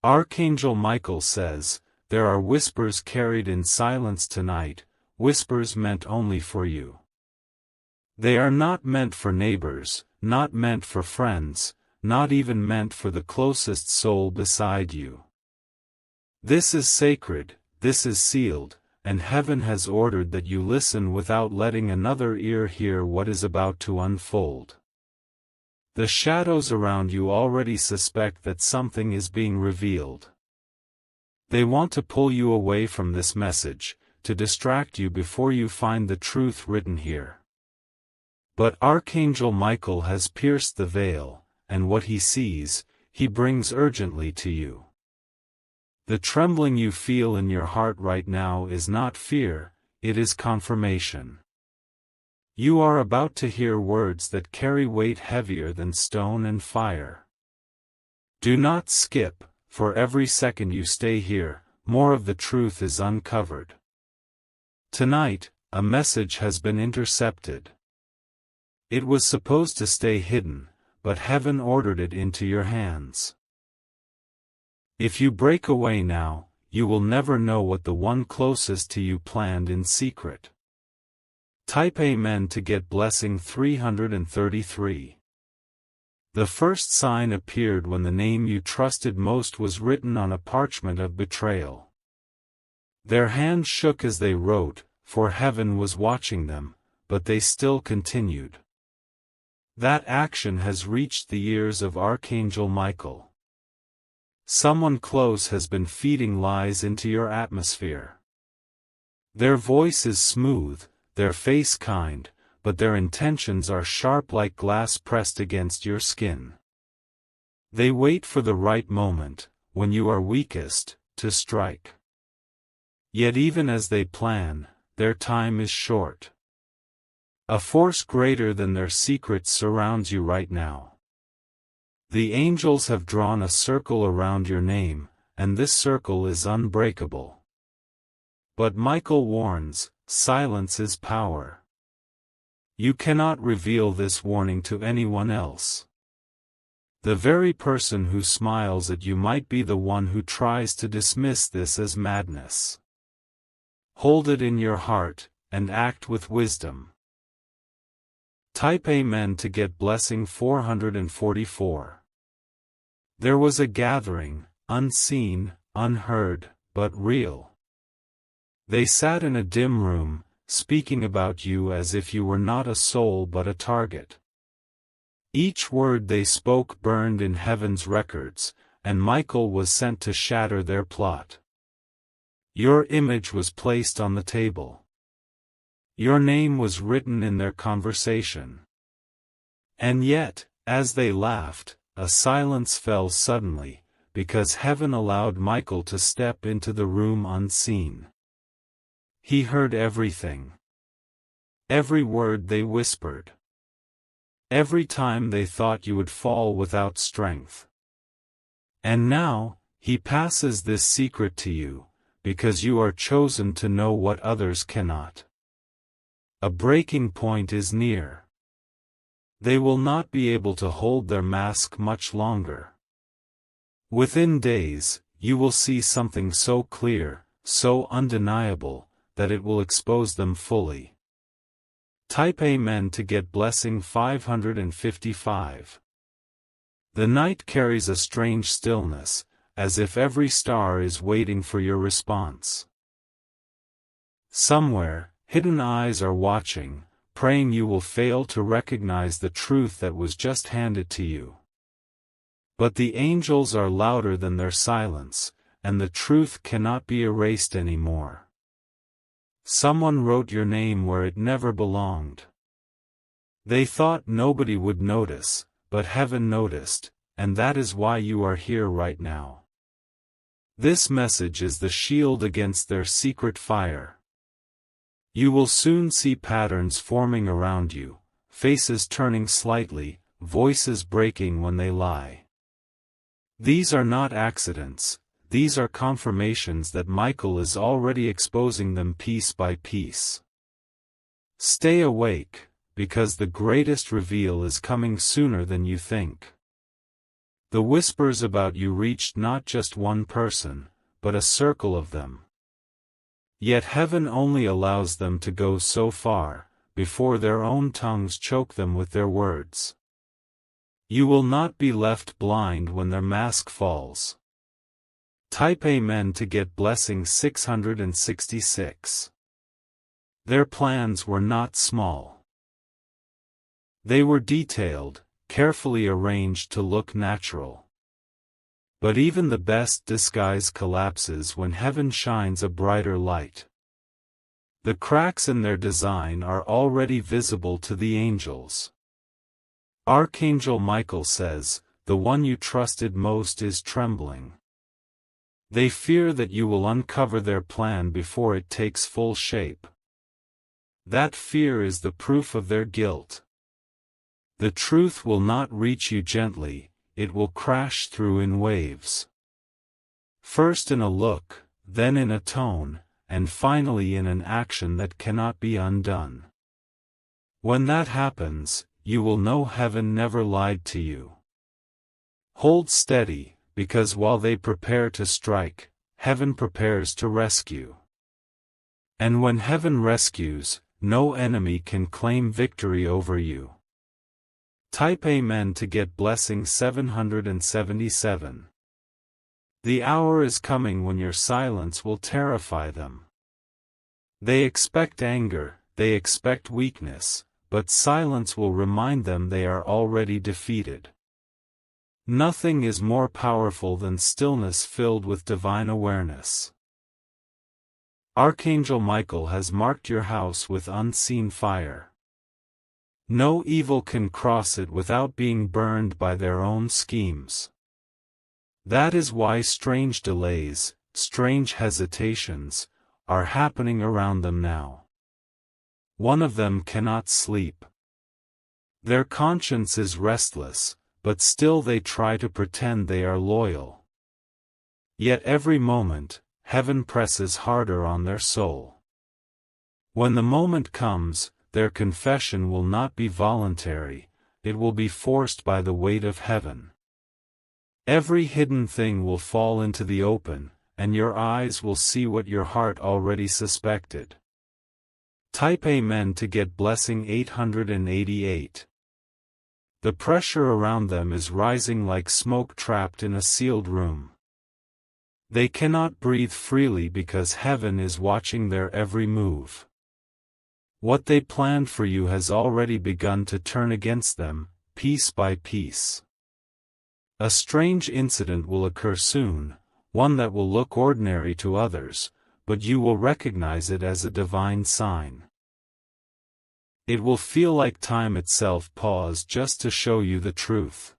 Archangel Michael says, there are whispers carried in silence tonight, whispers meant only for you. They are not meant for neighbors, not meant for friends, not even meant for the closest soul beside you. This is sacred, this is sealed, and heaven has ordered that you listen without letting another ear hear what is about to unfold. The shadows around you already suspect that something is being revealed. They want to pull you away from this message, to distract you before you find the truth written here. But Archangel Michael has pierced the veil, and what he sees, he brings urgently to you. The trembling you feel in your heart right now is not fear, it is confirmation. You are about to hear words that carry weight heavier than stone and fire. Do not skip, for every second you stay here, more of the truth is uncovered. Tonight, a message has been intercepted. It was supposed to stay hidden, but heaven ordered it into your hands. If you break away now, you will never know what the one closest to you planned in secret. Type Amen to get blessing 333. The first sign appeared when the name you trusted most was written on a parchment of betrayal. Their hands shook as they wrote, for heaven was watching them, but they still continued. That action has reached the ears of Archangel Michael. Someone close has been feeding lies into your atmosphere. Their voice is smooth, their face kind, but their intentions are sharp like glass pressed against your skin. They wait for the right moment, when you are weakest, to strike. Yet even as they plan, their time is short. A force greater than their secrets surrounds you right now. The angels have drawn a circle around your name, and this circle is unbreakable. But Michael warns, silence is power. You cannot reveal this warning to anyone else. The very person who smiles at you might be the one who tries to dismiss this as madness. Hold it in your heart, and act with wisdom. Type Amen to get blessing 444. There was a gathering, unseen, unheard, but real. They sat in a dim room, speaking about you as if you were not a soul but a target. Each word they spoke burned in heaven's records, and Michael was sent to shatter their plot. Your image was placed on the table. Your name was written in their conversation. And yet, as they laughed, a silence fell suddenly, because heaven allowed Michael to step into the room unseen. He heard everything. Every word they whispered. Every time they thought you would fall without strength. And now, he passes this secret to you, because you are chosen to know what others cannot. A breaking point is near. They will not be able to hold their mask much longer. Within days, you will see something so clear, so undeniable, that it will expose them fully. Type Amen to get blessing 555. The night carries a strange stillness, as if every star is waiting for your response. Somewhere, hidden eyes are watching, praying you will fail to recognize the truth that was just handed to you. But the angels are louder than their silence, and the truth cannot be erased anymore. Someone wrote your name where it never belonged. They thought nobody would notice, but heaven noticed, and that is why you are here right now. This message is the shield against their secret fire. You will soon see patterns forming around you, faces turning slightly, voices breaking when they lie. These are not accidents. These are confirmations that Michael is already exposing them piece by piece. Stay awake, because the greatest reveal is coming sooner than you think. The whispers about you reached not just one person, but a circle of them. Yet heaven only allows them to go so far, before their own tongues choke them with their words. You will not be left blind when their mask falls. Type Amen to get blessing 666. Their plans were not small. They were detailed, carefully arranged to look natural. But even the best disguise collapses when heaven shines a brighter light. The cracks in their design are already visible to the angels. Archangel Michael says, "The one you trusted most is trembling." They fear that you will uncover their plan before it takes full shape. That fear is the proof of their guilt. The truth will not reach you gently, it will crash through in waves. First in a look, then in a tone, and finally in an action that cannot be undone. When that happens, you will know heaven never lied to you. Hold steady, because while they prepare to strike, heaven prepares to rescue. And when heaven rescues, no enemy can claim victory over you. Type Amen to get blessing 777. The hour is coming when your silence will terrify them. They expect anger, they expect weakness, but silence will remind them they are already defeated. Nothing is more powerful than stillness filled with divine awareness. Archangel Michael has marked your house with unseen fire. No evil can cross it without being burned by their own schemes. That is why strange delays, strange hesitations, are happening around them now. One of them cannot sleep. Their conscience is restless, but still they try to pretend they are loyal. Yet every moment, heaven presses harder on their soul. When the moment comes, their confession will not be voluntary, it will be forced by the weight of heaven. Every hidden thing will fall into the open, and your eyes will see what your heart already suspected. Type Amen to get blessing 888. The pressure around them is rising like smoke trapped in a sealed room. They cannot breathe freely because heaven is watching their every move. What they planned for you has already begun to turn against them, piece by piece. A strange incident will occur soon, one that will look ordinary to others, but you will recognize it as a divine sign. It will feel like time itself paused just to show you the truth.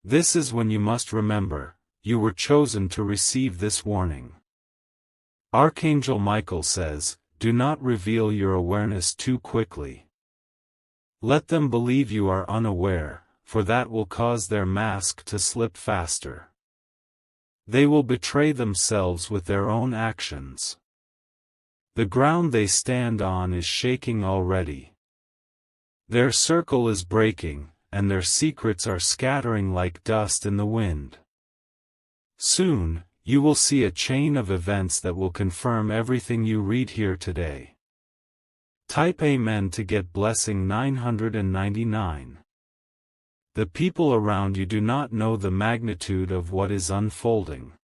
This is when you must remember, you were chosen to receive this warning. Archangel Michael says, "Do not reveal your awareness too quickly. Let them believe you are unaware, for that will cause their mask to slip faster. They will betray themselves with their own actions. The ground they stand on is shaking already. Their circle is breaking, and their secrets are scattering like dust in the wind. Soon, you will see a chain of events that will confirm everything you read here today." Type Amen to get blessing 999. The people around you do not know the magnitude of what is unfolding.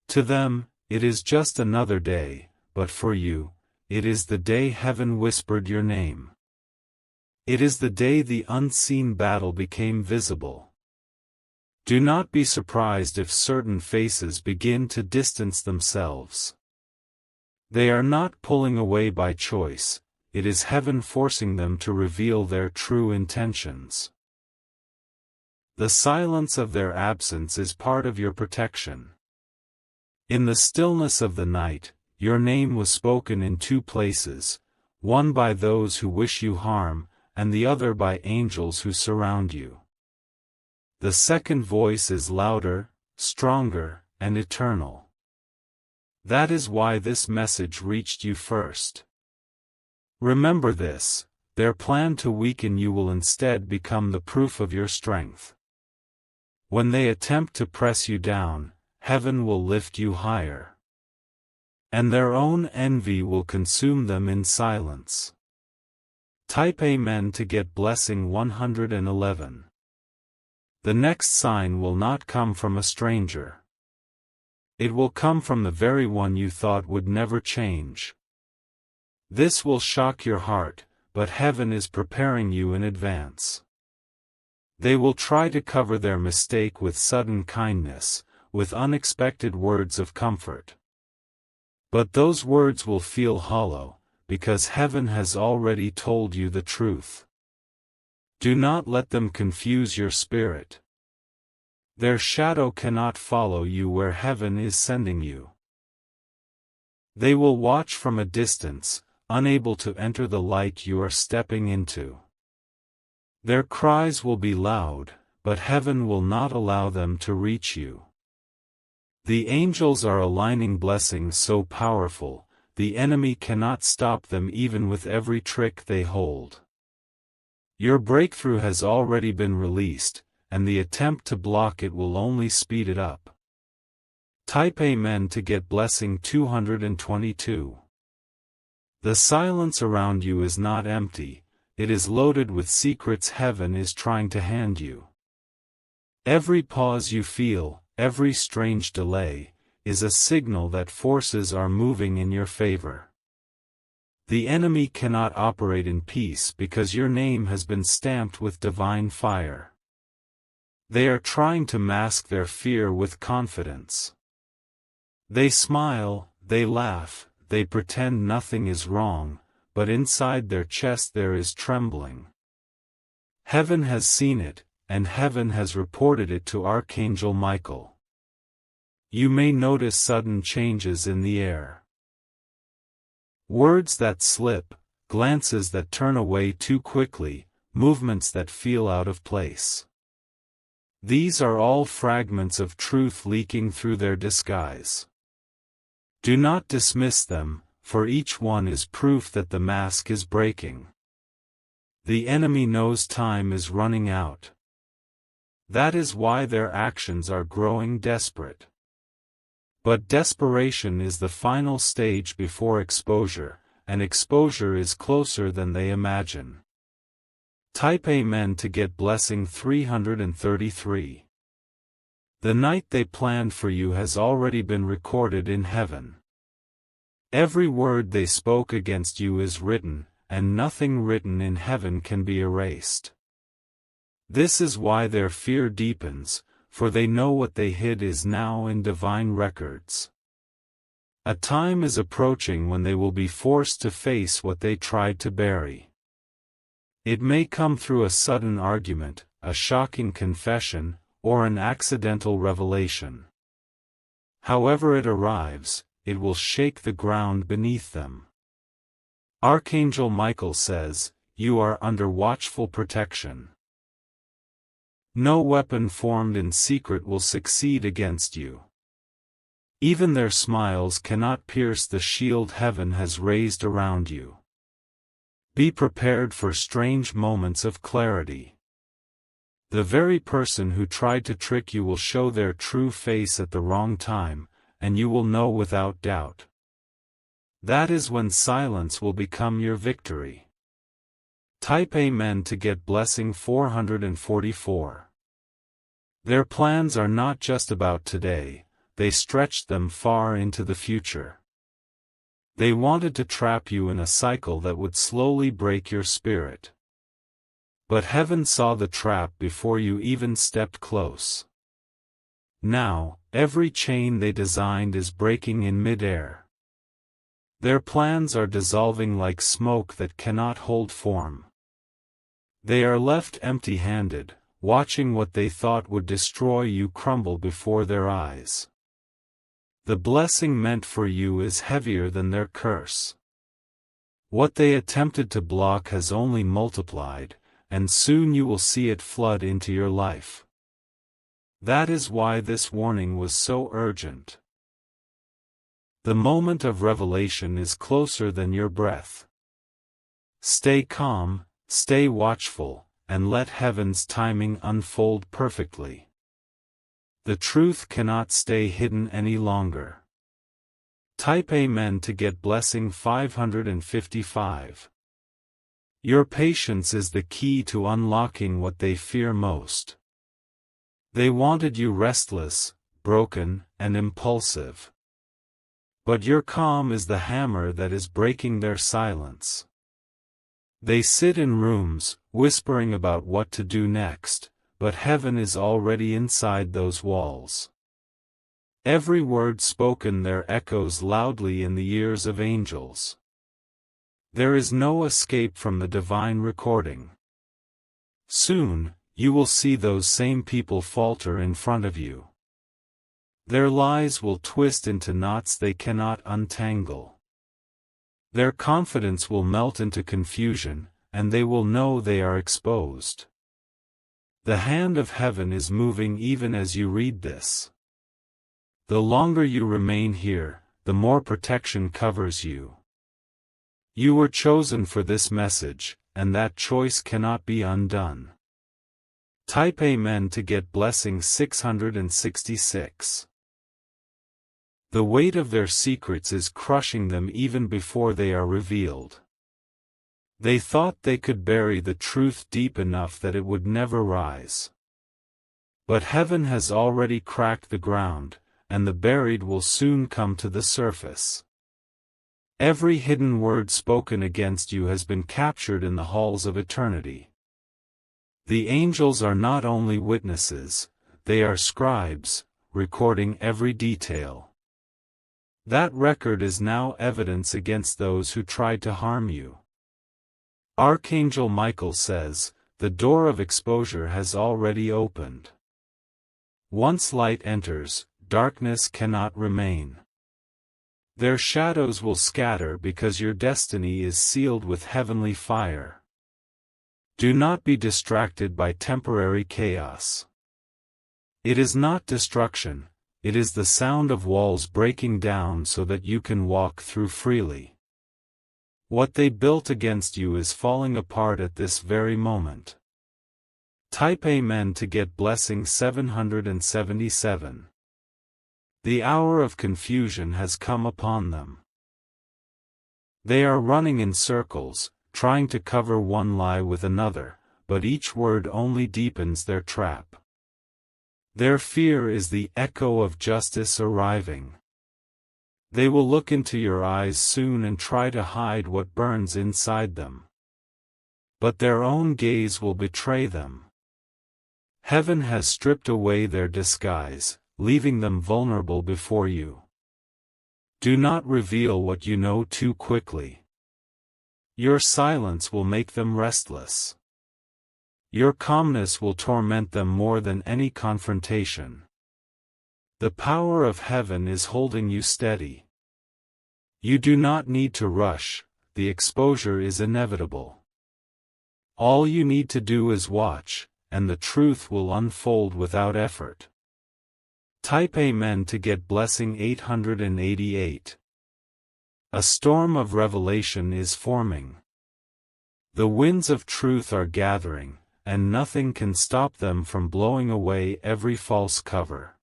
To them, it is just another day, but for you, it is the day heaven whispered your name. It is the day the unseen battle became visible. Do not be surprised if certain faces begin to distance themselves. They are not pulling away by choice, it is heaven forcing them to reveal their true intentions. The silence of their absence is part of your protection. In the stillness of the night, your name was spoken in two places, one by those who wish you harm, and the other by angels who surround you. The second voice is louder, stronger, and eternal. That is why this message reached you first. Remember this, their plan to weaken you will instead become the proof of your strength. When they attempt to press you down, heaven will lift you higher. And their own envy will consume them in silence. Type Amen to get blessing 111. The next sign will not come from a stranger. It will come from the very one you thought would never change. This will shock your heart, but heaven is preparing you in advance. They will try to cover their mistake with sudden kindness, with unexpected words of comfort. But those words will feel hollow, because heaven has already told you the truth. Do not let them confuse your spirit. Their shadow cannot follow you where heaven is sending you. They will watch from a distance, unable to enter the light you are stepping into. Their cries will be loud, but heaven will not allow them to reach you. The angels are aligning blessings so powerful, the enemy cannot stop them even with every trick they hold. Your breakthrough has already been released, and the attempt to block it will only speed it up. Type Amen to get blessing 222. The silence around you is not empty, it is loaded with secrets heaven is trying to hand you. Every pause you feel, every strange delay, is a signal that forces are moving in your favor. The enemy cannot operate in peace because your name has been stamped with divine fire. They are trying to mask their fear with confidence. They smile, they laugh, they pretend nothing is wrong, but inside their chest there is trembling. Heaven has seen it, and heaven has reported it to Archangel Michael. You may notice sudden changes in the air. Words that slip, glances that turn away too quickly, movements that feel out of place. These are all fragments of truth leaking through their disguise. Do not dismiss them, for each one is proof that the mask is breaking. The enemy knows time is running out. That is why their actions are growing desperate. But desperation is the final stage before exposure, and exposure is closer than they imagine. Type Amen to get blessing 333. The night they planned for you has already been recorded in heaven. Every word they spoke against you is written, and nothing written in heaven can be erased. This is why their fear deepens, for they know what they hid is now in divine records. A time is approaching when they will be forced to face what they tried to bury. It may come through a sudden argument, a shocking confession, or an accidental revelation. However it arrives, it will shake the ground beneath them. Archangel Michael says, "You are under watchful protection. No weapon formed in secret will succeed against you. Even their smiles cannot pierce the shield heaven has raised around you. Be prepared for strange moments of clarity. The very person who tried to trick you will show their true face at the wrong time, and you will know without doubt. That is when silence will become your victory." Type Amen to get blessing 444. Their plans are not just about today, they stretched them far into the future. They wanted to trap you in a cycle that would slowly break your spirit. But heaven saw the trap before you even stepped close. Now, every chain they designed is breaking in mid-air. Their plans are dissolving like smoke that cannot hold form. They are left empty-handed, watching what they thought would destroy you crumble before their eyes. The blessing meant for you is heavier than their curse. What they attempted to block has only multiplied, and soon you will see it flood into your life. That is why this warning was so urgent. The moment of revelation is closer than your breath. Stay calm, stay watchful, and let heaven's timing unfold perfectly. The truth cannot stay hidden any longer. Type Amen to get blessing 555. Your patience is the key to unlocking what they fear most. They wanted you restless, broken, and impulsive. But your calm is the hammer that is breaking their silence. They sit in rooms, whispering about what to do next, but heaven is already inside those walls. Every word spoken there echoes loudly in the ears of angels. There is no escape from the divine recording. Soon, you will see those same people falter in front of you. Their lies will twist into knots they cannot untangle. Their confidence will melt into confusion, and they will know they are exposed. The hand of heaven is moving even as you read this. The longer you remain here, the more protection covers you. You were chosen for this message, and that choice cannot be undone. Type Amen to get blessing 666. The weight of their secrets is crushing them even before they are revealed. They thought they could bury the truth deep enough that it would never rise. But heaven has already cracked the ground, and the buried will soon come to the surface. Every hidden word spoken against you has been captured in the halls of eternity. The angels are not only witnesses, they are scribes, recording every detail. That record is now evidence against those who tried to harm you. Archangel Michael says, the door of exposure has already opened. Once light enters, darkness cannot remain. Their shadows will scatter because your destiny is sealed with heavenly fire. Do not be distracted by temporary chaos. It is not destruction, it is the sound of walls breaking down so that you can walk through freely. What they built against you is falling apart at this very moment. Type Amen to get blessing 777. The hour of confusion has come upon them. They are running in circles, trying to cover one lie with another, but each word only deepens their trap. Their fear is the echo of justice arriving. They will look into your eyes soon and try to hide what burns inside them. But their own gaze will betray them. Heaven has stripped away their disguise, leaving them vulnerable before you. Do not reveal what you know too quickly. Your silence will make them restless. Your calmness will torment them more than any confrontation. The power of heaven is holding you steady. You do not need to rush, the exposure is inevitable. All you need to do is watch, and the truth will unfold without effort. Type Amen to get blessing 888. A storm of revelation is forming. The winds of truth are gathering, and nothing can stop them from blowing away every false cover.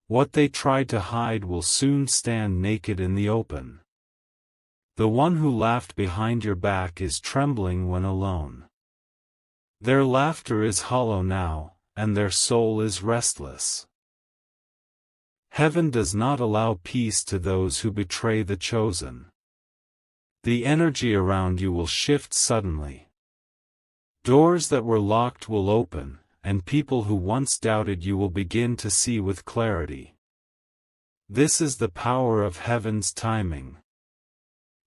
What they tried to hide will soon stand naked in the open. The one who laughed behind your back is trembling when alone. Their laughter is hollow now, and their soul is restless. Heaven does not allow peace to those who betray the chosen. The energy around you will shift suddenly. Doors that were locked will open, and people who once doubted you will begin to see with clarity. This is the power of heaven's timing.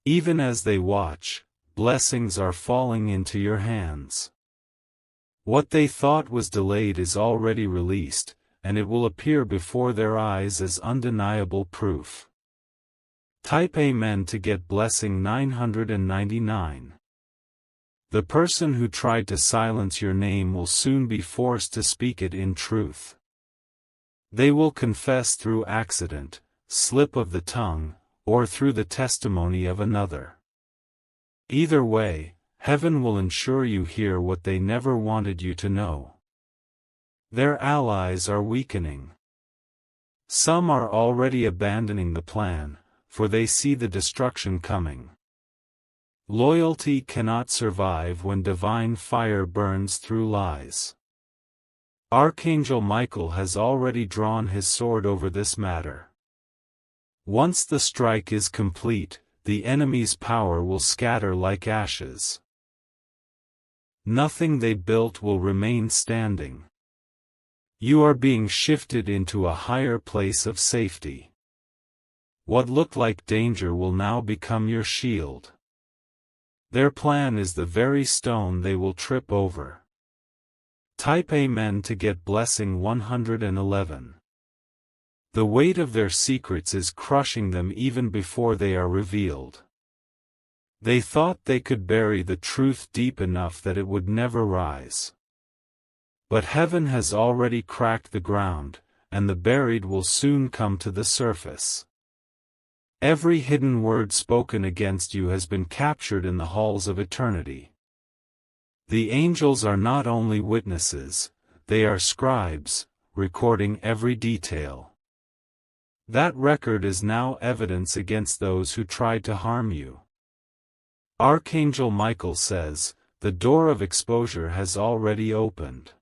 Even as they watch, blessings are falling into your hands. What they thought was delayed is already released, and it will appear before their eyes as undeniable proof. Type Amen to get blessing 999. The person who tried to silence your name will soon be forced to speak it in truth. They will confess through accident, slip of the tongue, or through the testimony of another. Either way, heaven will ensure you hear what they never wanted you to know. Their allies are weakening. Some are already abandoning the plan, for they see the destruction coming. Loyalty cannot survive when divine fire burns through lies. Archangel Michael has already drawn his sword over this matter. Once the strike is complete, the enemy's power will scatter like ashes. Nothing they built will remain standing. You are being shifted into a higher place of safety. What looked like danger will now become your shield. Their plan is the very stone they will trip over. Type Amen to get blessing 111. The weight of their secrets is crushing them even before they are revealed. They thought they could bury the truth deep enough that it would never rise. But heaven has already cracked the ground, and the buried will soon come to the surface. Every hidden word spoken against you has been captured in the halls of eternity. The angels are not only witnesses, they are scribes, recording every detail. That record is now evidence against those who tried to harm you. Archangel Michael says, the door of exposure has already opened.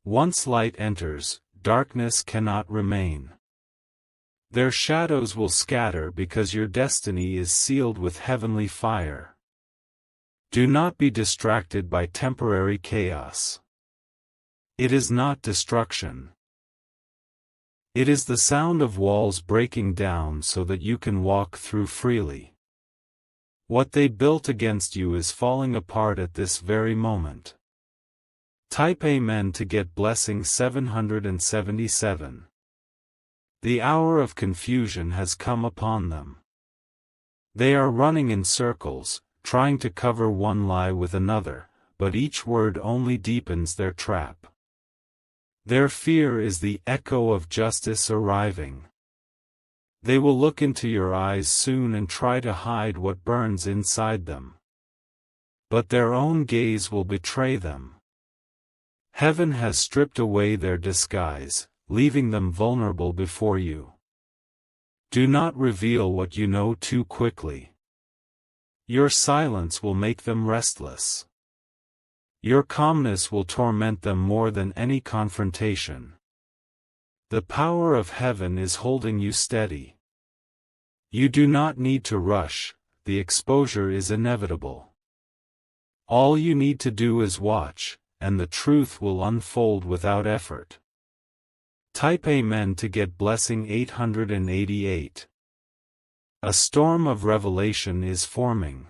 Once light enters, darkness cannot remain. Their shadows will scatter because your destiny is sealed with heavenly fire. Do not be distracted by temporary chaos. It is not destruction. It is the sound of walls breaking down so that you can walk through freely. What they built against you is falling apart at this very moment. Type Amen to get blessing 777. The hour of confusion has come upon them. They are running in circles, trying to cover one lie with another, but each word only deepens their trap. Their fear is the echo of justice arriving. They will look into your eyes soon and try to hide what burns inside them. But their own gaze will betray them. Heaven has stripped away their disguise, leaving them vulnerable before you. Do not reveal what you know too quickly. Your silence will make them restless. Your calmness will torment them more than any confrontation. The power of heaven is holding you steady. You do not need to rush, the exposure is inevitable. All you need to do is watch, and the truth will unfold without effort. Type Amen to get blessing 888. A storm of revelation is forming.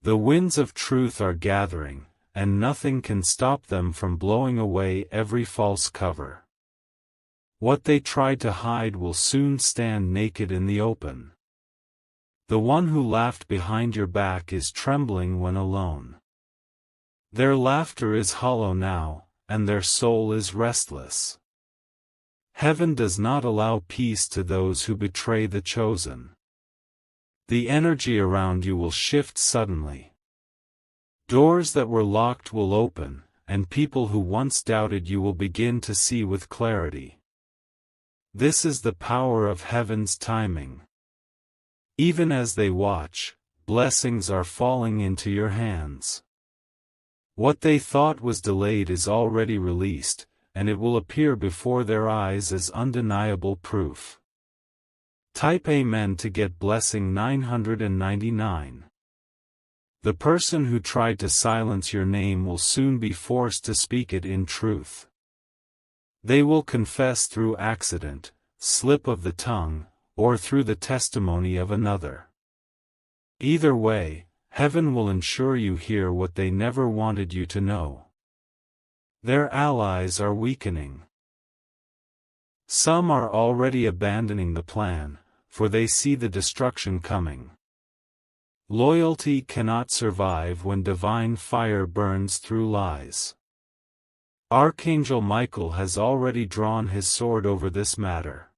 The winds of truth are gathering, and nothing can stop them from blowing away every false cover. What they tried to hide will soon stand naked in the open. The one who laughed behind your back is trembling when alone. Their laughter is hollow now, and their soul is restless. Heaven does not allow peace to those who betray the chosen. The energy around you will shift suddenly. Doors that were locked will open, and people who once doubted you will begin to see with clarity. This is the power of heaven's timing. Even as they watch, blessings are falling into your hands. What they thought was delayed is already released, and it will appear before their eyes as undeniable proof. Type Amen to get blessing 999. The person who tried to silence your name will soon be forced to speak it in truth. They will confess through accident, slip of the tongue, or through the testimony of another. Either way, heaven will ensure you hear what they never wanted you to know. Their allies are weakening. Some are already abandoning the plan, for they see the destruction coming. Loyalty cannot survive when divine fire burns through lies. Archangel Michael has already drawn his sword over this matter.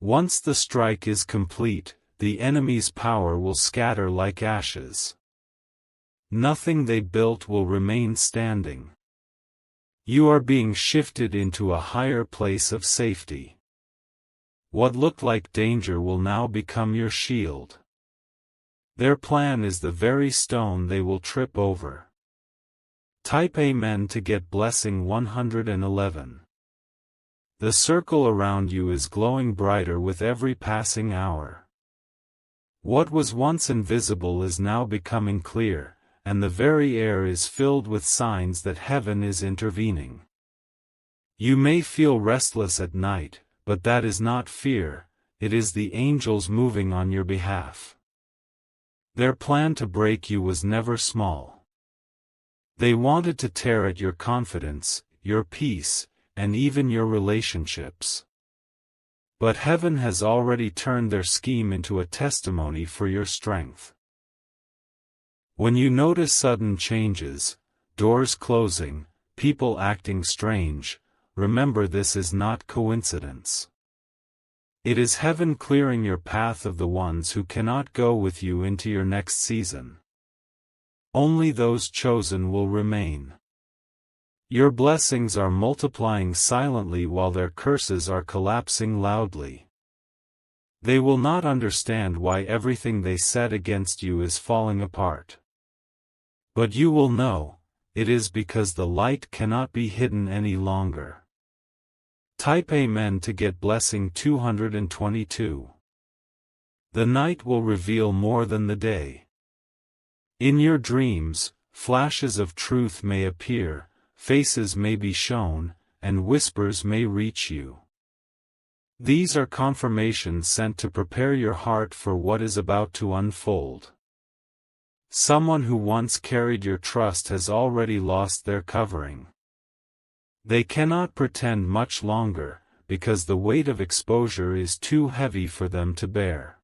Once the strike is complete, the enemy's power will scatter like ashes. Nothing they built will remain standing. You are being shifted into a higher place of safety. What looked like danger will now become your shield. Their plan is the very stone they will trip over. Type Amen to get blessing 111. The circle around you is glowing brighter with every passing hour. What was once invisible is now becoming clear, and the very air is filled with signs that heaven is intervening. You may feel restless at night, but that is not fear, it is the angels moving on your behalf. Their plan to break you was never small. They wanted to tear at your confidence, your peace, and even your relationships. But heaven has already turned their scheme into a testimony for your strength. When you notice sudden changes, doors closing, people acting strange, remember this is not coincidence. It is heaven clearing your path of the ones who cannot go with you into your next season. Only those chosen will remain. Your blessings are multiplying silently while their curses are collapsing loudly. They will not understand why everything they set against you is falling apart. But you will know, it is because the light cannot be hidden any longer. Type Amen to get blessing 222. The night will reveal more than the day. In your dreams, flashes of truth may appear, faces may be shown, and whispers may reach you. These are confirmations sent to prepare your heart for what is about to unfold. Someone who once carried your trust has already lost their covering. They cannot pretend much longer, because the weight of exposure is too heavy for them to bear.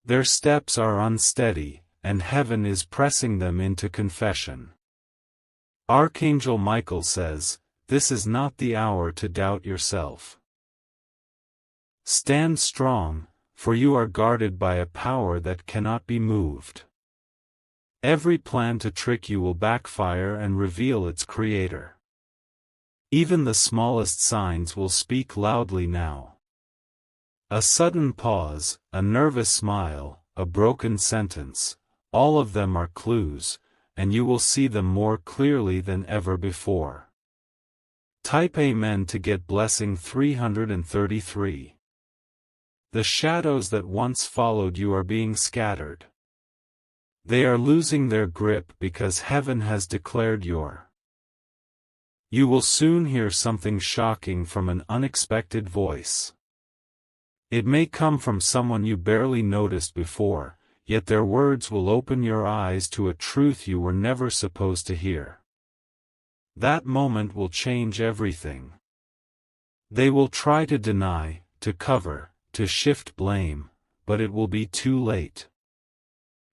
Their steps are unsteady, and heaven is pressing them into confession. Archangel Michael says, this is not the hour to doubt yourself. Stand strong, for you are guarded by a power that cannot be moved. Every plan to trick you will backfire and reveal its creator. Even the smallest signs will speak loudly now. A sudden pause, a nervous smile, a broken sentence, all of them are clues, and you will see them more clearly than ever before. Type Amen to get blessing 333. The shadows that once followed you are being scattered. They are losing their grip because heaven has declared your. You will soon hear something shocking from an unexpected voice. It may come from someone you barely noticed before, yet their words will open your eyes to a truth you were never supposed to hear. That moment will change everything. They will try to deny, to cover, to shift blame, but it will be too late.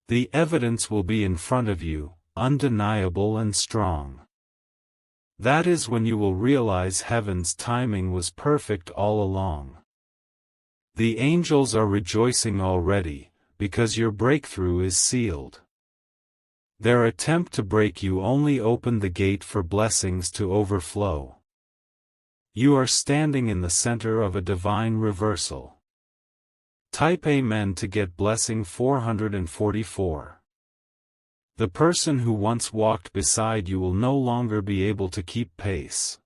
The evidence will be in front of you, undeniable and strong. That is when you will realize heaven's timing was perfect all along. The angels are rejoicing already, because your breakthrough is sealed. Their attempt to break you only opened the gate for blessings to overflow. You are standing in the center of a divine reversal. Type Amen to get blessing 444. The person who once walked beside you will no longer be able to keep pace.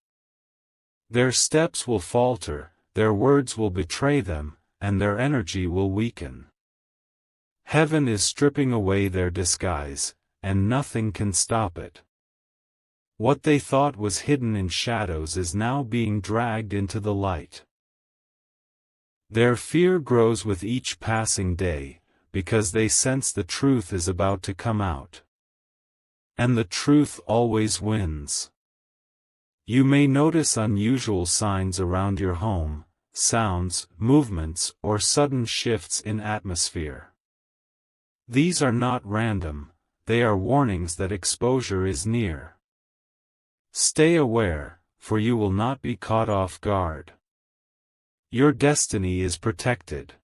Their steps will falter, their words will betray them, and their energy will weaken. Heaven is stripping away their disguise, and nothing can stop it. What they thought was hidden in shadows is now being dragged into the light. Their fear grows with each passing day, because they sense the truth is about to come out. And the truth always wins. You may notice unusual signs around your home, sounds, movements, or sudden shifts in atmosphere. These are not random, they are warnings that exposure is near. Stay aware, for you will not be caught off guard. Your destiny is protected.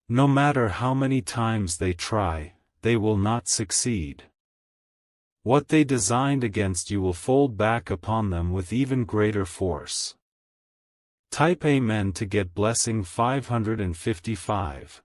No matter how many times they try, they will not succeed. What they designed against you will fold back upon them with even greater force. Type Amen to get blessing 555.